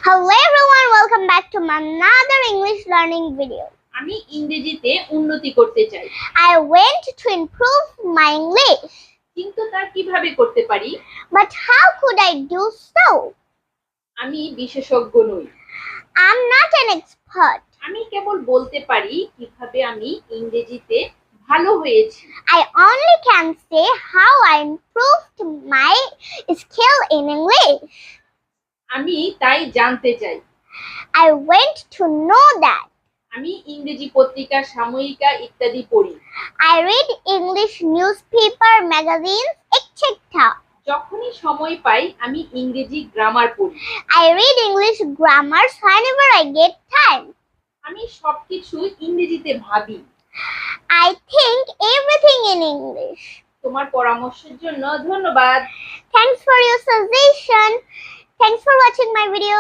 Hello everyone, welcome back to another English learning video. আমি ইংরেজিতে উন্নতি করতে চাই। I went to improve my English. কিন্তু তা কিভাবে করতে পারি? But how could I do so? আমি বিশেষজ্ঞ নই। I'm not an expert. আমি কেবল বলতে পারি কিভাবে আমি ইংরেজিতে ভালো হয়েছি। I only can say how I improved my skill in English. আমি তাই জানতে চাই। I went to know that. আমি ইংরেজি পত্রিকা, সাময়িকা ইত্যাদি পড়ি। I read English newspaper, magazines, etc. যখনই সময় পাই আমি ইংরেজি গ্রামার পড়ি। I read English grammars whenever I get time. আমি সবকিছু ইংরেজিতে ভাবি। I think everything in English. তোমার পরামর্শের জন্য ধন্যবাদ। Thanks for your suggestion. Thanks for watching my video.